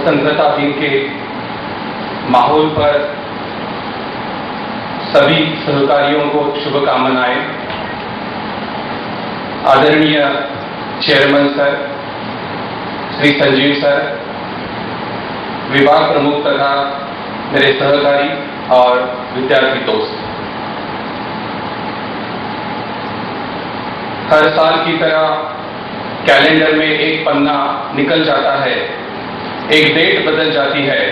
स्वतंत्रता दिन के माहौल पर सभी सहकारियों को शुभकामनाएं। आदरणीय chairman sir Shri Sanjeev sir, विभाग प्रमुख तथा मेरे सहकारी और विद्यार्थी दोस्त, हर साल की तरह कैलेंडर में एक पन्ना निकल जाता है, एक डेट बदल जाती है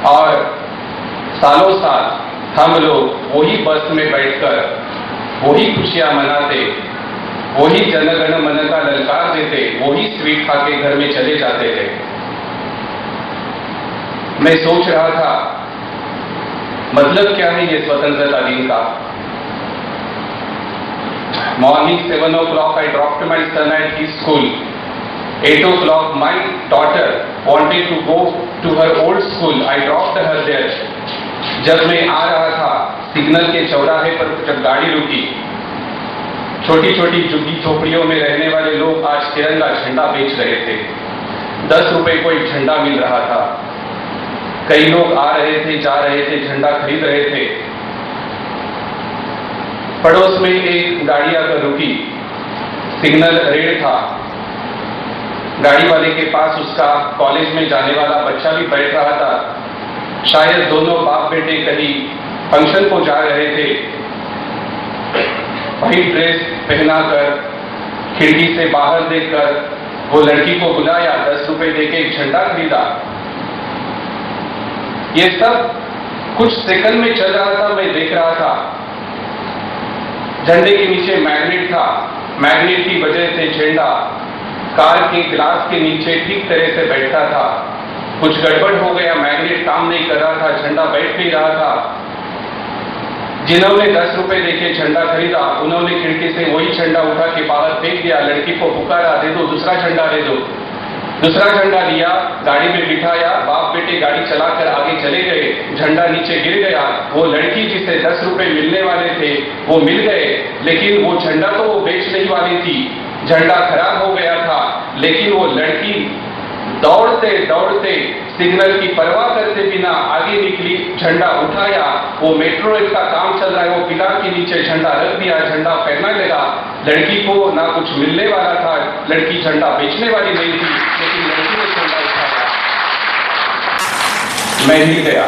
और सालों साल हम लोग वही बस में बैठकर वही खुशियां मनाते, वही जनगण मन का ललकार देते, वही स्वीट खा के घर में चले जाते थे। मैं सोच रहा था मतलब क्या है ये स्वतंत्रता दिन का। Morning 7 o'clock I dropped my son at his school. 8 o'clock my daughter wanted to go to her old school. I dropped her there. जब मैं आ रहा था सिग्नल के चौराहे पर जब गाड़ी रुकी, छोटी छोटी झुग्गी झोपड़ियों में रहने वाले लोग आज तिरंगा झंडा बेच रहे थे। 10 रुपए को एक झंडा मिल रहा था। कई लोग आ रहे थे, जा रहे थे, झंडा खरीद रहे थे। पड़ोस में एक गाड़ी आकर रुकी, सिग्नल रेड था। गाड़ी वाले के पास उसका कॉलेज में जाने वाला बच्चा भी बैठ रहा था। शायद दोनों बाप बेटे कहीं फंक्शन को जा रहे थे। व्हाइट ड्रेस पहनाकर खिड़की से बाहर देखकर वो लड़की को बुलाया, 10 रुपए देके एक झंडा खरीदा। ये सब कुछ सेकंड में चल रहा था, मैं देख रहा था। झंडे के नीचे मैग्नेट था, मैग्नेट की वजह से झंडा कार के ग्लास के नीचे ठीक तरह से बैठा था। कुछ गड़बड़ हो गया, मैग्नेट काम नहीं कर रहा था, झंडा बैठ नहीं रहा था। जिन्होंने 10 रुपए देके झंडा खरीदा, उन्होंने खिड़की से वही झंडा उठा के बाहर फेंक दिया। लड़की को पुकारा, दे दो दूसरा झंडा, दे दो। दूसरा झंडा लिया, गाड़ी में बिठाया, बाप बेटे गाड़ी चलाकर आगे चले गए। झंडा नीचे गिर गया। वो लड़की जिसे 10 रुपए मिलने वाले थे वो मिल गए, लेकिन वो झंडा तो वो बेच नहीं वाली थी। झंडा खराब हो गया था, लेकिन वो लड़की दौड़ते दौड़ते सिग्नल की परवाह करते बिना आगे निकली, झंडा उठाया। वो मेट्रो रेल का काम चल रहा है, वो पिलर के नीचे झंडा रख दिया, झंडा फहरने लगा। लड़की को ना कुछ मिलने वाला था, लड़की झंडा बेचने वाली नहीं थी, लेकिन लड़की ने झंडा उठाया। मैं हिल गया।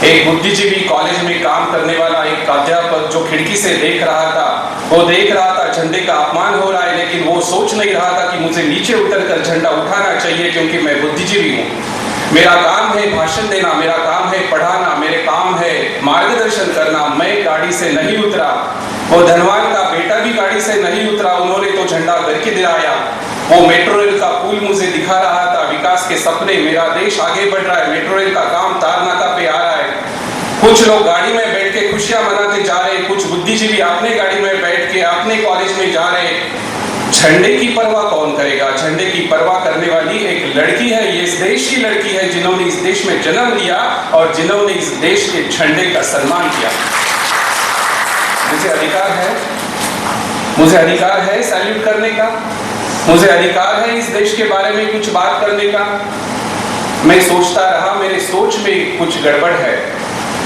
एक बुद्धिजीवी कॉलेज में काम करने वाला एक अध्यापक जो खिड़की से देख रहा था, वो देख रहा था झंडे का अपमान हो रहा है, लेकिन वो सोच नहीं रहा था कि मुझे नीचे उतरकर झंडा उठाना चाहिए, क्योंकि मैं बुद्धिजीवी हूँ। मेरा काम है भाषण देना, मेरा काम है पढ़ाना, मेरे काम है मार्गदर्शन करना। मैं गाड़ी से नहीं उतरा। वो धनवान का बेटा भी गाड़ी से नहीं उतरा, उन्होंने तो झंडा करके दिलाया। वो मेट्रो रेल का पुल मुझे दिखा रहा था, विकास के सपने, मेरा देश आगे बढ़ रहा है, मेट्रो रेल का काम तारनाका पे आ रहा है। कुछ लोग गाड़ी में बैठ के खुशियां मनाते जा रहे, कुछ बुद्धिजीवी अपने गाड़ी में बैठ के अपने कॉलेज में जा रहे। झंडे की परवाह कौन करेगा? झंडे की परवाह करने वाली एक लड़की है, ये इस देश की लड़की है, जिन्होंने इस देश में जन्म लिया और जिन्होंने इस देश के झंडे का सम्मान किया। मुझे अधिकार है, मुझे अधिकार है सैल्यूट करने का, मुझे अधिकार है इस देश के बारे में कुछ बात करने का। मैं सोचता रहा मेरे सोच में कुछ गड़बड़ है,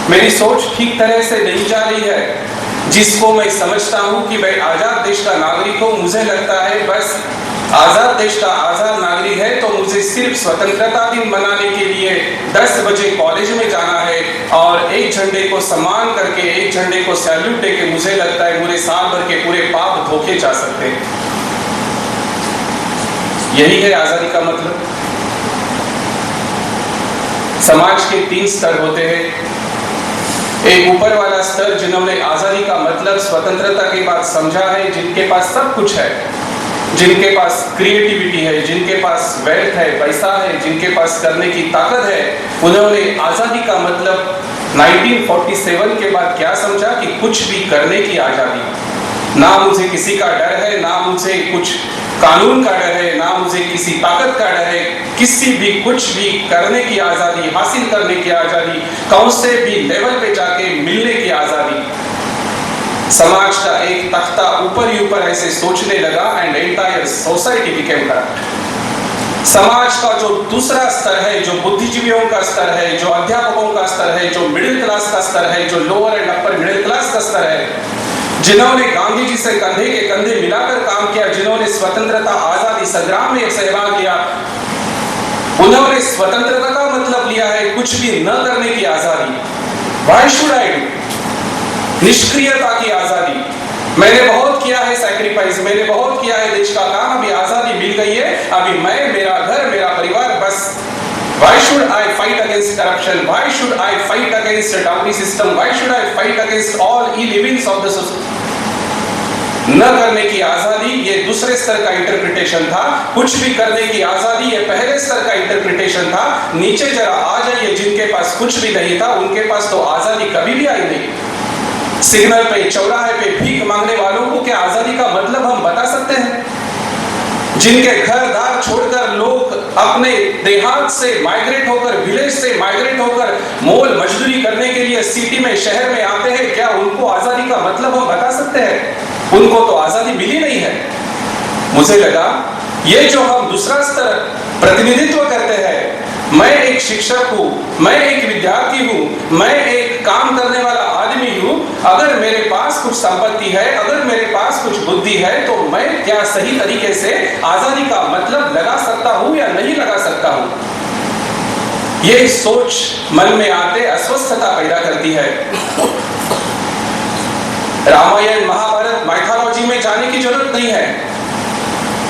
मेरी सोच ठीक तरह से नहीं जा रही है। जिसको मैं समझता हूं कि मैं आजाद देश का नागरिक हूं, मुझे लगता है बस आजाद देश का आजाद नागरिक है तो मुझे सिर्फ स्वतंत्रता दिन मनाने के लिए 10 बजे कॉलेज में जाना है और एक झंडे को सम्मान करके, एक झंडे को सैल्यूट देके मुझे लगता है पूरे साल भर के पूरे पाप धोखे जा सकते हैं। यही है आजादी का मतलब। समाज के 3 स्तर होते हैं। एक ऊपर वाला स्तर जिन्होंने आजादी का मतलब स्वतंत्रता के बाद समझा है, जिनके पास सब कुछ है, जिनके पास क्रिएटिविटी है, जिनके पास वेल्थ है, पैसा है, जिनके पास करने की ताकत है, उन्होंने आजादी का मतलब 1947 के बाद क्या समझा कि कुछ भी करने की आजादी। ना मुझे किसी का डर है, ना मुझे कुछ कानून का डर है, ना मुझे किसी ताकत का डर है, किसी भी कुछ भी करने की आजादी, हासिल करने की आजादी, कौन से भी लेवल पे जाके मिलने की आजादी। समाज का एक तख्ता ऊपर ही ऊपर ऐसे सोचने लगा and entire society became corrupt. समाज का जो दूसरा स्तर है, जो बुद्धिजीवियों का स्तर है, जो अध्यापकों का स्तर है, जो मिडिल क्लास का स्तर है, जो lower and upper middle class का स्तर है, जिन्होंने गांधी जी से कंधे के कंधे मिलाकर काम किया, जिन्होंने स्वतंत्रता आजादी संग्राम में सहभाग लिया, उन्होंने स्वतंत्रता का मतलब लिया है कुछ भी न करने की आजादी। Why should I do? निष्क्रियता की आजादी। मैंने बहुत किया है सैक्रिफाइस, मैंने बहुत किया है देश का काम, अभी आजादी मिल गई है, अभी मैं, मेरा घर, मेरा परिवार, बस। Why should I fight against corruption? Why should I fight against the dowry system? Why should I fight against all ill events of the society? न करने की आजादी ये दूसरे स्तर का इंटरप्रिटेशन था, कुछ भी करने की आजादी ये पहले स्तर का इंटरप्रिटेशन था। नीचे जरा आ जाइए, जिनके पास कुछ भी नहीं था उनके पास तो आजादी कभी भी आई नहीं। सिग्नल पे, चौराहे पे भीख मांगने वालों को क्या आजादी का मतलब हम बता सकते हैं? जिनके घर दार छोड़कर लोग अपने देहात से माइग्रेट होकर, विलेज से माइग्रेट होकर मोल मजदूरी करने के लिए सिटी में, शहर में आते हैं, क्या उनको आजादी का मतलब हम बता सकते हैं? उनको तो आजादी मिली नहीं है। मुझे लगा ये जो हम दूसरा स्तर प्रतिनिधित्व करते हैं, मैं एक शिक्षक हूं, मैं एक विद्यार्थी हूं, मैं एक काम करने वाला आदमी हूं, अगर मेरे पास कुछ संपत्ति है, अगर मेरे पास कुछ बुद्धि है, तो मैं क्या सही तरीके से आजादी का मतलब लगा सकता हूं या नहीं लगा सकता हूं? ये सोच मन में आते अस्वस्थता पैदा करती है। रामायण, महाभारत, माइथोलॉजी में जाने की जरूरत नहीं है।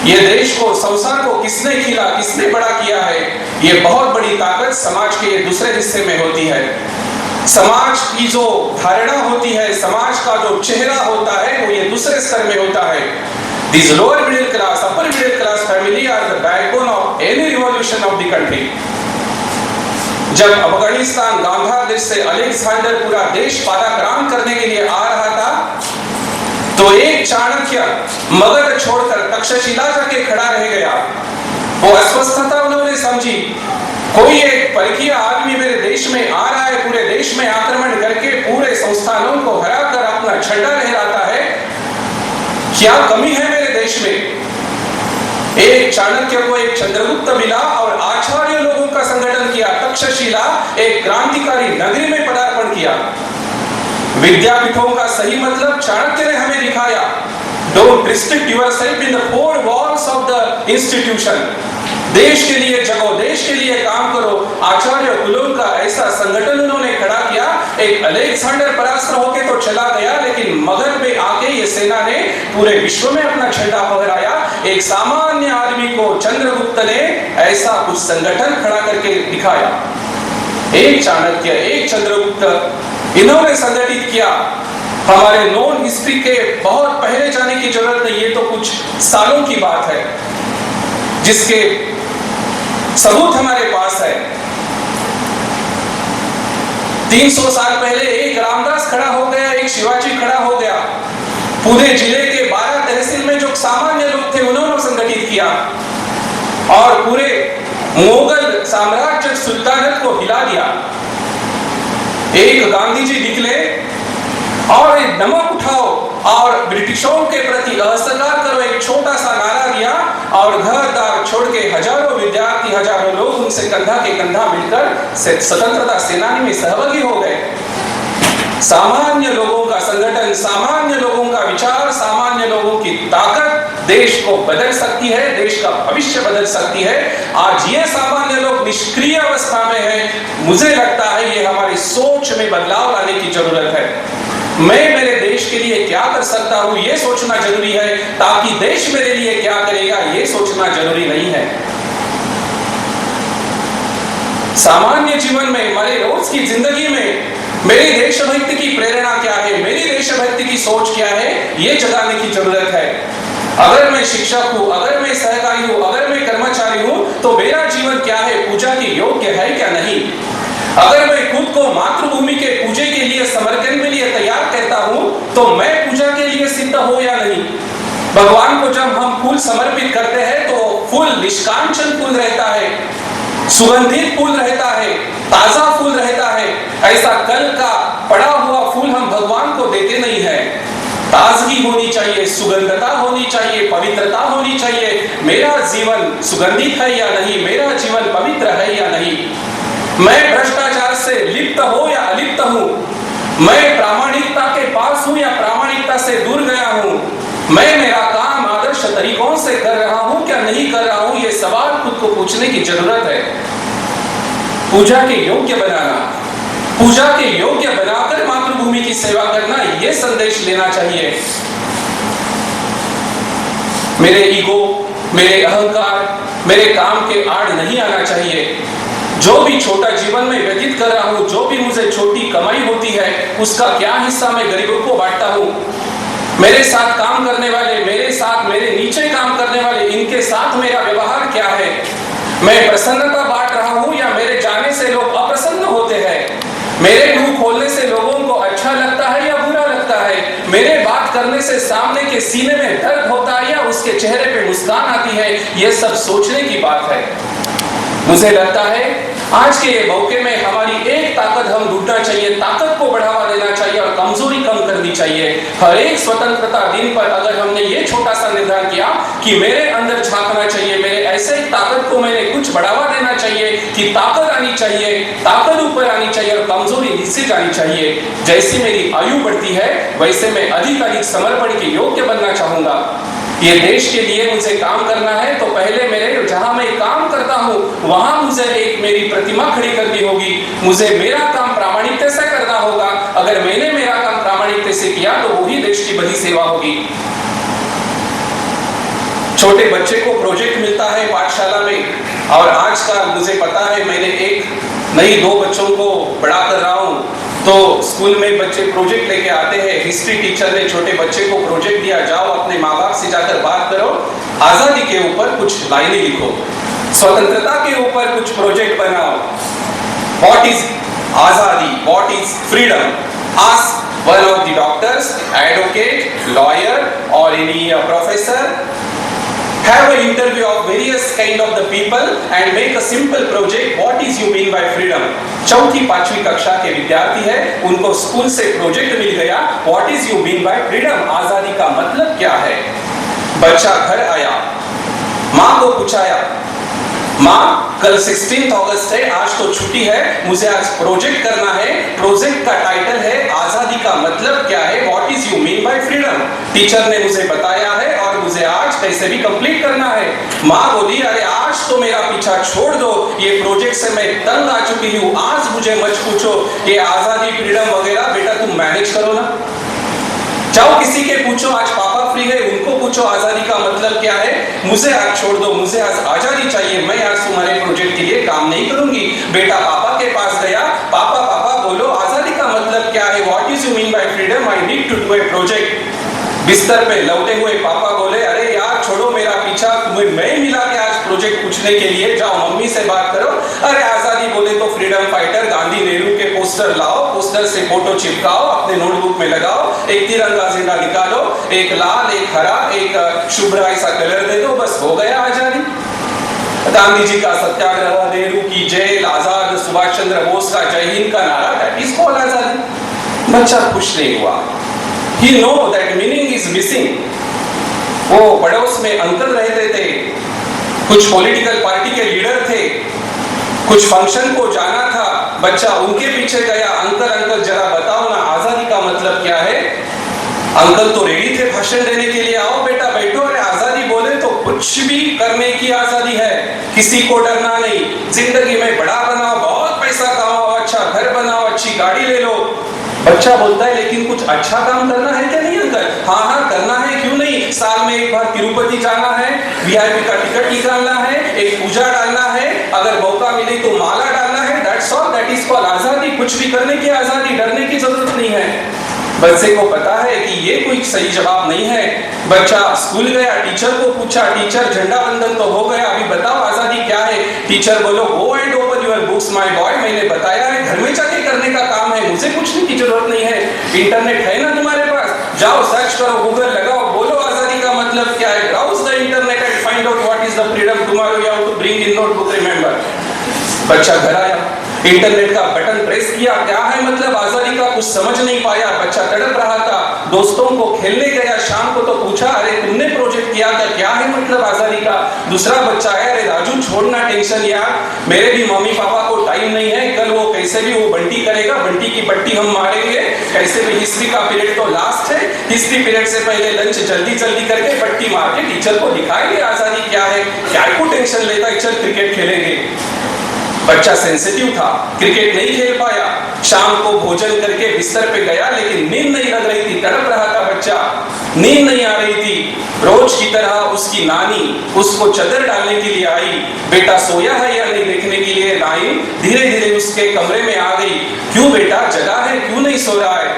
ये देश को, संसार को किसने खिला, किसने बड़ा किया है, ये बहुत बड़ी ताकत समाज के दूसरे हिस्से में होती है। समाज की जो धारणा होती है, समाज का जो चेहरा होता है, वो ये दूसरे स्तर में होता है। These lower middle class, upper middle class family are the backbone of any revolution of the country. जब अफगानिस्तान गांधार देश से अलेक्जेंडर पूरा देश पराक्रम करने के लिए आ रहा था, तो एक चाणक्य मगध छोड़कर तक्षशिला जाके खड़ा रह गया। वो अस्वस्थता उन्होंने समझी, कोई एक परकीय आदमी मेरे देश में आ रहा है, पूरे देश में आक्रमण करके पूरे संस्थानों को हराकर अपना झंडा लहराता है, क्या कमी है मेरे देश में? एक चाणक्य को एक चंद्रगुप्त मिला और आचार्य लोगों का संगठन किया, तक्षशिला एक क्रांतिकारी नगरी में पदार्पण किया। विद्यापीठों का सही मतलब चाणक्य ने हमें दिखाया। Don't restrict yourself in the four walls of the institution. देश के लिए जगो, देश के लिए काम करो। आचार्य कुलों का ऐसा संगठन उन्होंने खड़ा किया। एक अलेक्जेंडर परास्त होके तो चला गया, लेकिन मगध में आके ये सेना ने पूरे विश्व में अपना झंडा फहराया। एक सामान्य आदमी को चंद्रगुप्त ने ऐसा कुछ संगठन खड़ा करके दिखाया। एक चाणक्य, एक चंद्रगुप्त, इन्होंने संगठित किया। हमारे नॉन हिस्ट्री के बहुत पहले जाने की जरूरत नहीं, ये तो कुछ सालों की बात है जिसके सबूत हमारे पास है। 300 साल पहले एक रामदास खड़ा हो गया, एक शिवाजी खड़ा हो गया। पूरे जिले के 12 तहसील में जो सामान्य लोग थे उन्होंने संगठित किया और पूरे मुगल साम्राज्य सुल्तानत को हिला दिया। एक गांधी जी निकले और एक नमक उठाओ और ब्रिटिशों के प्रति असहकार करो, एक छोटा सा नारा दिया और घर दार छोड़ के हजारों विद्यार्थी, हजारों लोग उनसे कंधा के कंधा मिलकर स्वतंत्रता सेनानी में सहभागी हो गए। सामान्य लोगों का संगठन, सामान्य लोगों का विचार, सामान्य लोगों की ताकत देश को बदल सकती है, देश का भविष्य बदल सकती है। आज ये सामान्य लोग निष्क्रिय अवस्था में हैं। मुझे लगता है ये हमारी सोच में बदलाव लाने की जरूरत है। मैं मेरे देश के लिए क्या कर सकता हूं ये सोचना जरूरी है, ताकि देश मेरे लिए क्या करेगा ये सोचना जरूरी नहीं है। सामान्य जीवन में, हमारे रोज की जिंदगी में मेरी देशभक्ति की प्रेरणा क्या है, मेरी देशभक्ति की सोच क्या है, ये जगाने की जरूरत है। अगर मैं शिक्षक हूं, अगर मैं सहकारी हूं, अगर मैं कर्मचारी हूं, तो मेरा जीवन क्या है, पूजा की योग्य है क्या नहीं? अगर मैं खुद को मातृभूमि के पूजे के लिए, समर्पण के लिए तैयार करता हूं, तो मैं पूजा के लिए सिद्ध हो या नहीं? भगवान को जब हम फूल समर्पित करते हैं तो फूल निष्कांचन फूल रहता है, सुगंधित फूल रहता है, ताजा फूल रहता है। ऐसा कल का पड़ा हुआ फूल हम भगवान को देते नहीं है। ताजगी होनी चाहिए, सुगंधता होनी चाहिए, पवित्रता होनी चाहिए। मेरा जीवन सुगंधित है या नहीं, मेरा जीवन पवित्र है या नहीं, मैं भ्रष्टाचार से लिप्त हो या अलिप्त हूं, मैं प्रामाणिकता के पास हूं या प्रामाणिकता से दूर गया हूं, मैं मेरा काम आदर्श तरीकों से कर रहा हूं क्या नहीं कर रहा हूं, ये सवाल खुद को पूछने की जरूरत है। पूजा के योग्य बनाना, पूजा के योग्य बनाकर मातृभूमि की सेवा करना, यह संदेश लेना चाहिए। मेरे ईगो, मेरे अहंकार, मेरे काम के आड़ नहीं आना चाहिए। जो भी छोटा जीवन में व्यतीत कर रहा हूं, जो भी मुझे छोटी कमाई होती है, उसका क्या हिस्सा मैं गरीबों को बांटता हूं। मेरे साथ काम करने वाले, मेरे साथ मेरे नीचे काम करने वाले, इनके साथ मेरा व्यवहार क्या है। मैं प्रसन्नता बांट रहा हूं या मेरे जाने से लोग अप्रसन्न होते हैं। मेरे मुंह खोलने से लोगों को अच्छा लगता है या बुरा लगता है। मेरे बात करने से सामने के सीने में दर्द होता है या उसके चेहरे पे मुस्कान आती है। यह सब सोचने की बात है। मुझे लगता है आज के मौके में हमारी एक ताकत हम ढूंढना चाहिए, ताकत को बढ़ावा देना चाहिए और कमजोरी कम करनी चाहिए। हर एक स्वतंत्रता दिन पर अगर हमने ये छोटा सा निर्धार किया कि मेरे अंदर झांकना चाहिए, मेरे ऐसे ताकत को मैंने कुछ बढ़ावा देना चाहिए कि ताकत आनी चाहिए, ताकत ऊपर आनी चाहिए और कमजोरी नीचे जानी चाहिए। जैसी मेरी आयु बढ़ती है वैसे मैं अधिक समर्पण के योग्य बनना चाहूंगा। ये देश के लिए मुझे काम करना है तो पहले मेरे जहां मैं काम करता हूं वहां मुझे एक मेरी प्रतिमा खड़ी करनी होगी। मुझे मेरा काम प्रामाणिकता से करना होगा। अगर मैंने मेरा काम प्रामाणिकता से किया तो वही देश की बड़ी सेवा होगी। छोटे बच्चे को प्रोजेक्ट मिलता है पाठशाला में और आजकल मुझे पता है, मैंने एक नहीं 2 बच्चों को पढ़ा कर रहा हूं तो स्कूल में बच्चे प्रोजेक्ट लेके आते हैं। हिस्ट्री टीचर ने छोटे बच्चे को प्रोजेक्ट दिया, जाओ अपने माँ बाप से जाकर बात करो, आजादी के ऊपर कुछ लाइनें लिखो, स्वतंत्रता के ऊपर कुछ प्रोजेक्ट बनाओ। व्हाट इज आजादी, what is freedom? Ask one of the doctors, advocate, lawyer और any professor, have an interview of various kind of the people and make a simple project. What is you mean by freedom? 4th-5वीं कक्षा के विद्यार्थी है, उनको school से project मिल गया, What is you mean by freedom? आजादी का मतलब क्या है? बच्चा घर आया, माँ को पूछाया, माँ कल 16 अगस्त है, आज तो छुट्टी है, मुझे आज प्रोजेक्ट करना है। प्रोजेक्ट का टाइटल है आजादी का मतलब क्या है, what is you mean by freedom. Teacher ने मुझे बताया है और मुझे आज कैसे भी कंप्लीट करना है। माँ बोली, अरे आज तो मेरा पीछा छोड़ दो, ये प्रोजेक्ट से मैं तंग आ चुकी हूँ, आज मुझे मत पूछो ये आजादी फ्रीडम वगैरह, बेटा तुम मैनेज करो ना। जाओ किसी के पूछो, आज पापा फ्री है, उनको पूछो आजादी का मतलब क्या है। मुझे आज छोड़ दो, मुझे आज आजादी चाहिए, मैं आज तुम्हारे प्रोजेक्ट के लिए काम नहीं करूंगी। बेटा पापा के पास गया, पापा पापा बोलो आजादी का मतलब क्या है, what is you mean by freedom, I need to do a project. बिस्तर पे लौटे हुए पापा बोले, अरे यार छोड़ो मेरा पीछा, तुम्हें मैं मिला के आज प्रोजेक्ट पूछने के लिए, जाओ मम्मी से बात करो। अरे आजादी बोले तो फ्रीडम फाइटर गांधी नेहरू के पोस्टर लाओ, पोस्टर से फोटो चिपकाओ, अपने नोटबुक में लगाओ, एक तिरंगा झंडा निकालो, एक लाल, एक हरा, एक शुभ्र ऐसा कलर दे दो, बस हो गया आजादी। गांधी जी का सत्याग्रह, नेहरू की जेल, आजाद, सुभाष चंद्र बोस का जय हिंद का नारा, दैट इज कॉल्ड आजादी। बच्चा खुश नहीं हुआ, he know that meaning is missing। वो पड़ोस में अंकल रहते थे, कुछ पॉलिटिकल पार्टी के लीडर थे, कुछ फंक्शन को जाना था, बच्चा उनके पीछे गया, अंकल अंकल जरा बताओ ना आजादी का मतलब क्या है। अंकल तो रेडी थे भाषण देने के लिए, आओ बेटा बैठो। अरे आजादी बोले तो कुछ भी करने की आजादी है, किसी को डरना नहीं, जिंदगी में बड़ा बनाओ, बहुत पैसा कमाओ, अच्छा घर बनाओ, अच्छी गाड़ी ले लो। बच्चा बोलता है लेकिन कुछ अच्छा काम करना है क्या नहीं अंकल? हाँ हाँ करना है, क्यों नहीं, साल में एक बार तिरुपति जाना है, वीआईपी का टिकट निकालना है, एक पूजा डालना है, अगर मौका मिले तो माला डालना है, that's all, that is called आजादी। कुछ भी करने की आजादी, डरने की जरूरत नहीं है। बच्चे को पता है कि ये कोई सही जवाब नहीं है। बच्चा स्कूल गया, टीचर को पूछा, टीचर झंडा वंदन तो हो गया, अभी बताओ आजादी क्या है। टीचर बोलो, go and open your books my boy, मैंने बताया है घर में जाके करने का काम है, मुझे पूछने की जरूरत नहीं है। इंटरनेट है ना तुम्हारे पास, जाओ सर्च करो, गूगल लगाओ, बोलो आजादी का मतलब क्या है, browse the internet and find out what is the freedom tomorrow you have to bring in notebook, remember. बच्चा घर आया, इंटरनेट का बटन प्रेस किया, क्या है मतलब आजादी का, कुछ समझ नहीं पाया, बच्चा तड़प रहा था। दोस्तों को खेलने गया, शाम को तो पूछा, अरे तुमने प्रोजेक्ट किया था, क्या है मतलब आजादी का। दूसरा बच्चा है, अरे राजू छोड़ना टेंशन यार, मेरे भी मम्मी पापा को टाइम नहीं है, कल वो कैसे भी वो बंटी करेगा, बंटी की पट्टी हम मारेंगे, कैसे भी हिस्ट्री का पीरियड तो लास्ट है, हिस्ट्री पीरियड से पहले लंच जल्दी जल्दी करके पट्टी मार के टीचर को दिखाएंगे आजादी क्या है, क्या को टेंशन लेता है, चल क्रिकेट खेलेंगे। बच्चा सेंसिटिव था, क्रिकेट नहीं खेल पाया, शाम को भोजन करके बिस्तर पे गया, लेकिन नींद नहीं लग रही थी, तड़प रहा था बच्चा, नींद नहीं आ रही थी। रोज की तरह उसकी नानी उसको चादर डालने के लिए आई, बेटा सोया है या नहीं देखने के लिए नानी धीरे धीरे उसके कमरे में आ गई, क्यों बेटा जगा है, क्यों नहीं सो रहा है।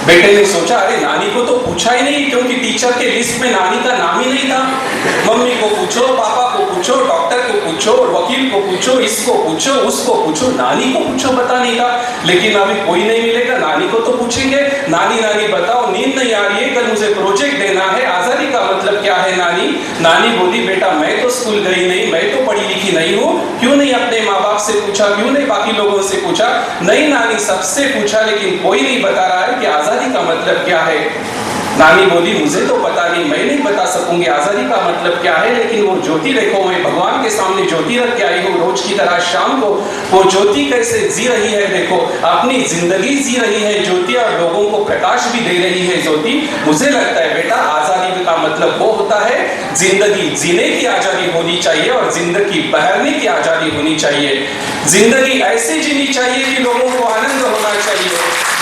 बेटे ने सोचा अरे नानी को तो पूछा ही नहीं, क्योंकि टीचर के लिस्ट में नानी का नाम ही नहीं था। मम्मी को पूछो, पापा को पूछो, डॉक्टर को पूछो, वकील को पूछो, इसको पूछो, उसको पूछो, नानी को पूछो, पता नहीं था। लेकिन अभी कोई नहीं मिलेगा, नानी को तो पूछेंगे, नानी नानी बताओ नींद नहीं आ रही है, कल मुझे प्रोजेक्ट देना है, आजादी का मतलब क्या है नानी। नानी बोली बेटा मैं तो स्कूल गई नहीं, मैं तो पढ़ी लिखी नहीं हूँ, क्यों नहीं अपने माँ बाप से पूछा, क्यों नहीं बाकी लोगों से पूछा। नहीं नानी सबसे पूछा, लेकिन कोई नहीं बता रहा है कि आजादी का मतलब क्या है। नानी बोली मुझे तो पता नहीं, मैं नहीं बता सकूंगी आजादी का मतलब क्या है, लेकिन वो ज्योति देखो, मैं भगवान के सामने ज्योति रख के आई हूँ रोज की तरह शाम को, वो ज्योति कैसे जी रही है देखो, अपनी जिंदगी जी रही है ज्योति, और लोगों को प्रकाश भी दे रही है ज्योति। मुझे लगता है बेटा आजादी का मतलब वो होता है जिंदगी जीने की आजादी होनी चाहिए और जिंदगी बहरने की आजादी होनी चाहिए। जिंदगी ऐसे जीनी चाहिए कि लोगों को आनंद होना चाहिए,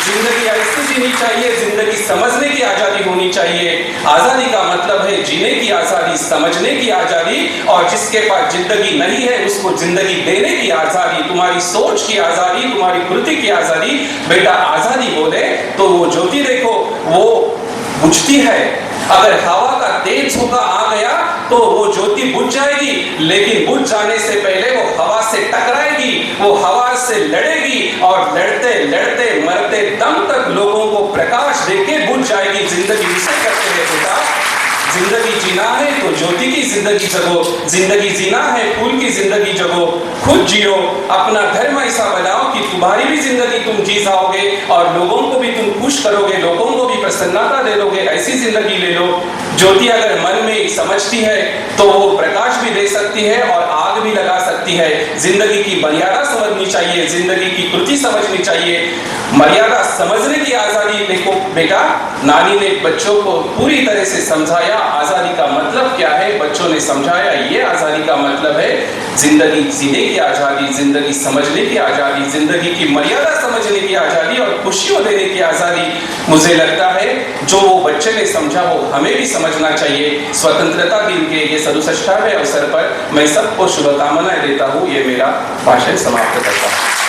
जिंदगी ऐसी जीनी चाहिए, जिंदगी समझने की आजादी होनी चाहिए। आजादी का मतलब है जीने की आजादी, समझने की आजादी, और जिसके पास जिंदगी नहीं है उसको जिंदगी देने की आजादी, तुम्हारी सोच की आजादी, तुम्हारी कृति की आजादी। बेटा आजादी बोले तो वो ज्योति देखो वो बुझती है, अगर हवा का तेज झोंका आ गया तो वो ज्योति बुझ जाएगी, लेकिन बुझ जाने से पहले वो हवा से टकराएगी, वो हवा से लड़ेगी, और लड़ते लड़ते मरते दम तक लोगों को प्रकाश देके बुझ जाएगी। जिंदगी इसे कहते हैं बेटा, जिंदगी जीना है तो ज्योति की जिंदगी जगो, जिंदगी जीना है फूल की जिंदगी जगो, खुद जियो, अपना धर्म ऐसा बनाओ कि तुम्हारी भी जिंदगी तुम जी जाओगे और लोगों को भी तुम खुश करोगे, लोगों को भी प्रसन्नता दे दोगे, ऐसी जिंदगी ले लो। ज्योति अगर मन में समझती है तो वो प्रकाश भी दे सकती है और आग भी लगा सकती है। जिंदगी की मर्यादा समझनी चाहिए, जिंदगी की कृति समझनी चाहिए, मर्यादा समझने की आजादी। देखो बेटा नानी ने बच्चों को पूरी तरह से समझाया आजादी का मतलब क्या है, बच्चों ने समझाया ये आजादी का मतलब है जिंदगी जीने की आजादी, जिंदगी समझने की आजादी, जिंदगी की मर्यादा समझने की आजादी और खुशियों देने की आजादी। मुझे लगता है जो वो बच्चे ने समझा वो हमें भी समझना चाहिए। स्वतंत्रता दिन के ये 67वें अवसर पर मैं सबको शुभकामनाएं देता हूँ, ये मेरा भाषण समाप्त करता हूँ।